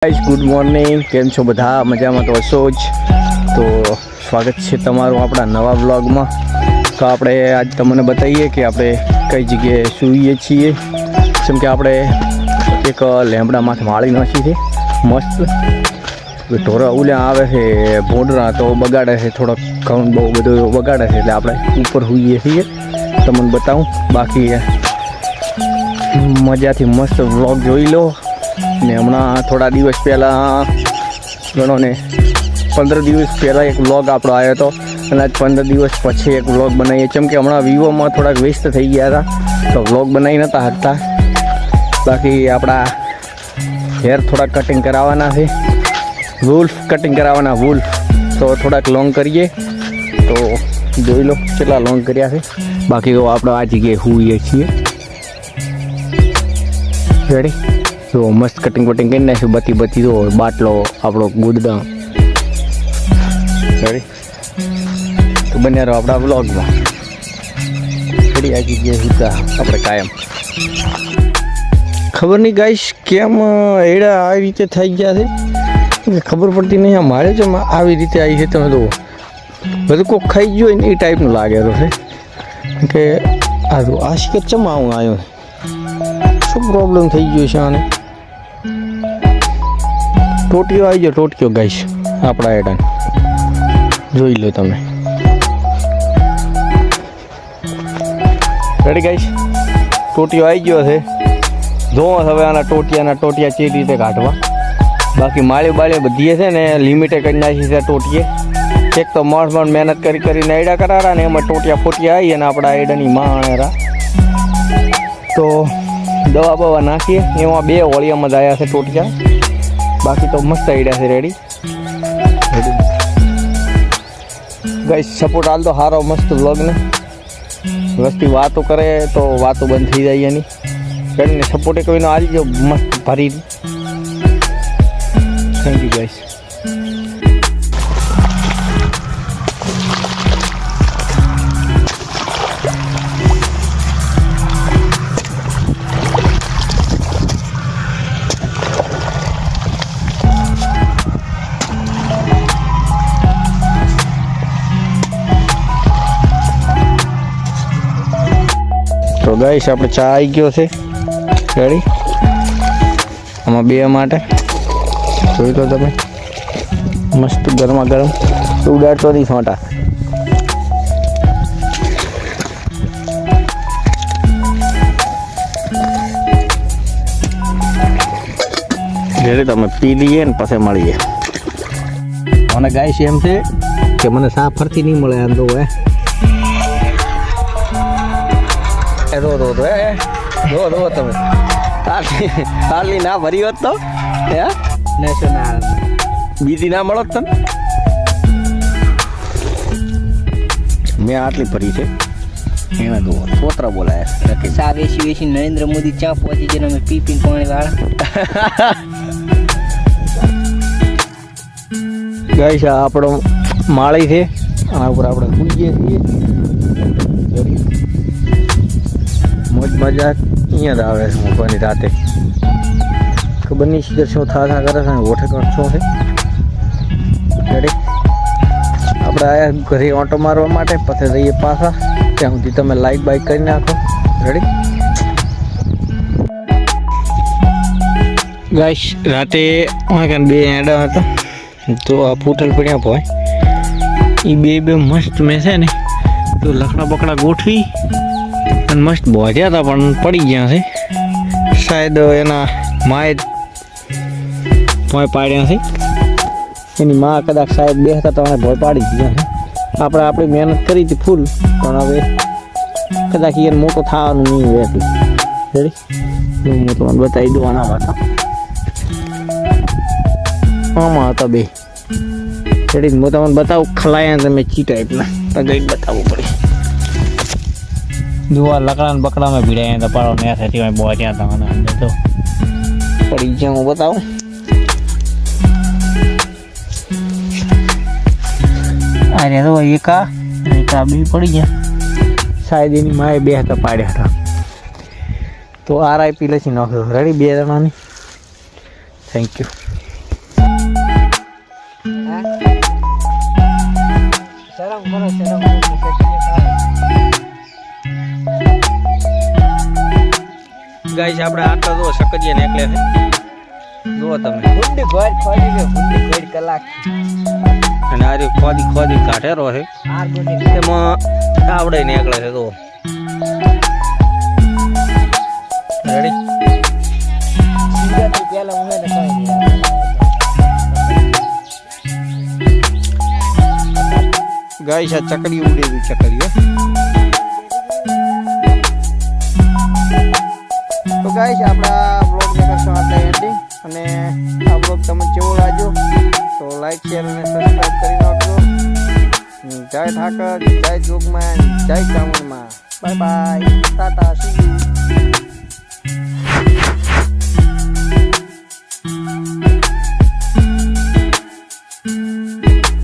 Guys good morning, કેમ છો બધા? મજામાં તો હશો જ. તો સ્વાગત છે તમારું આપણા નવા વ્લોગમાં. તો આપણે આજ તમને બતાવીએ કે આપણે કઈ જગ્યાએ સૂઈએ છીએ. જેમ કે આપણે એક લેમડામાંથી માળી નાખી છે મસ્ત. ઢોરા ઉલ્યા આવે છે ભોંડરા તો બગાડે છે, થોડોક ઘઉં બહુ બધું બગાડે છે, એટલે આપણે ઉપર સૂઈએ છીએ. તમને બતાવું, બાકી મજાથી મસ્ત વ્લોગ જોઈ લો. ને હમણાં થોડા દિવસ પહેલાં ગણો ને 15 દિવસ પહેલાં એક વ્લોગ આપણો આવ્યો હતો, અને આજ 15 દિવસ પછી એક વ્લોગ બનાવીએ. કેમ કે હમણાં વિવોમાં થોડાક વ્યસ્ત થઈ ગયા હતા, તો વ્લોગ બનાવી નહોતા શકતા. બાકી આપણા હેર થોડાક કટિંગ કરાવવાના છે, વુલ્ફ કટિંગ કરાવવાના વુલ્ફ. તો થોડાક લોંગ કરીએ, તો જોઈ લો કેટલા લોંગ કર્યા છે. બાકી તો આપણે આ જગ્યાએ સૂઈએ છીએ. રેડી? તો મસ્ત કટિંગ વટિંગ કરી નાખ્યું, બતી તો બાટલો આપણો ગુદડા. રેડી? તો બન્યા રહો આપણા વ્લોગમાં. રેડી? આ જગ્યાએ સૂતા આપણે કાયમ. ખબર નહીં ગાઈશ કેમ એડા આવી રીતે થઈ ગયા છે, ખબર પડતી નહીં. મારે જ આવી રીતે આવી છે. તમે તો બધું કોઈક ખાઈ ગયો ને એ ટાઈપનું લાગેલું છે કે આ આશિક ચમ આવું આવ્યો, શું પ્રોબ્લેમ થઈ ગયો છે આને? ટોટીઓ આવી ગયો, ટોટીઓ ગાઈશ આપણા એડા જોઈ લો તમે. રેડી ગાઈશ? ટોટીઓ આવી ગયો છે. જોવો હવે આના ટોટિયા ચી રીતે કાઢવા. બાકી માળી બાળી બધી છે ને લિમિટે કરી નાખી છે ટોટીએ. એક તો મણ મહેનત કરીને એડા કરારા ને એમાં ટોટિયા ફોટિયા આવી, અને આપણા એડાની માણેરા તો દવા બવા નાખીએ. એમાં 2 હોળિયામાં જ આવ્યા છે ટોટિયા. બાકી તો મસ્ત આઈડિયા છે. Ready guys? સપોર્ટ હાલ તો સારો મસ્ત વ્લોગને. વસ્તી વાતો કરે તો વાતો બંધ થઈ જાય એની કરીને સપોર્ટ કોઈનો આવી ગયો મસ્ત ભરી. Thank you guys. તો ગાઈસ આપણે ચા આવી ગયો છે. રેડી? આમાં 2 માટે જોઈ લો તમે, મસ્ત ગરમા ગરમ ઉડાડતો નહીં છોટા. રેડી? તમે પી લઈએ ને પછી મળીએ. મને ગાઈસ એમ છે કે મને સા ફરતી નહીં મળે આમ તો. રો તમે તારલી ના ભરી હોત તો બીજી ના મળત તને. મેં આટલી ભરી છે. એના તો સોતરા બોલાયા કે સા વેસી નરેન્દ્ર મોદી ચા પહોંચી જઈને અમે પી પાણી વાળા. ગાઈસ આ આપણો માળી છે, આના ઉપર આપણે સૂઈએ છીએ. મોજ મજા અહીંયા જ આવે છે મૂકવાની રાતે. ખબર નહીં શીખર શું થા કરે છે, ઓઠે શું છે. રેડી? આપણે આયા ઘરે ઓટો મારવા માટે, પછી રહીએ પાછા. ત્યાં સુધી તમે લાઈક બાઈક કરી નાખો. રેડી? ગાઈસ રાતે 2 એડા હતા, તો આ ફૂટલ પડ્યા હોય એ 2 મસ્ત મેં છે ને તો લકડા બકડા ગોઠવી અને મસ્ત બોધ્યા હતા, પણ પડી ગયા છે. શાયદ એના માએ ભોય પાડ્યા છે. એની માં કદાચ શાયદ બેસતા તો ભોય પાડી ગયા છે. આપણે આપણી મહેનત કરી હતી ફૂલ, પણ હવે કદાચ એને મોટો થવાનું નહીં એટલું. રેડી? હું તમને બતાવી દઉં. આના હતા આમાં હતા 2. રેડી? હું તમને બતાવું ખલાયા તમે ચી ટાઈપના તો ગઈ બતાવવું પડે. જોવા લકડા ને બકડામાં ભીડાયા હતા, પાડો ને સાથે બોધ્યા હતા. અને અંદર તો પડી ગયા. હું બતાવું. અરે તો એકા 2 પડી ગયા. શાયદ એની માએ 2 હતા પાડ્યા હતા. તો RIP લખી નાખ્યો. રેડી? 2 જણાની. Thank you. હા શરમ કરો શરમ ગાઈસ આપણે આટલા જો શકજીએ ને એકલે જુઓ તમે ગુંડી ઘોડ ખોડી ગયો ગુંડી ઘોડ કલાક અને આ રહ્યું ખોદી ખોદી કાઢેરો છે આર ગુંડી એમાં આવડે ને એકલે છે તો રેડી સીધાથી પેલા હું એને કહી ગાઈસ આ ચકડી ઉડે એવી ચકડી તો ગાઈસ આપણા બ્લોગને કરશું આટલા એન્ડિંગ અને આ બ્લોગ તમને કેવો લાગ્યો તો લાઈક શેર અને સબસ્ક્રાઈબ કરી નાખજો જય ઠાકર જય જોગમાં જય ચામુંડમાં bye bye tata see you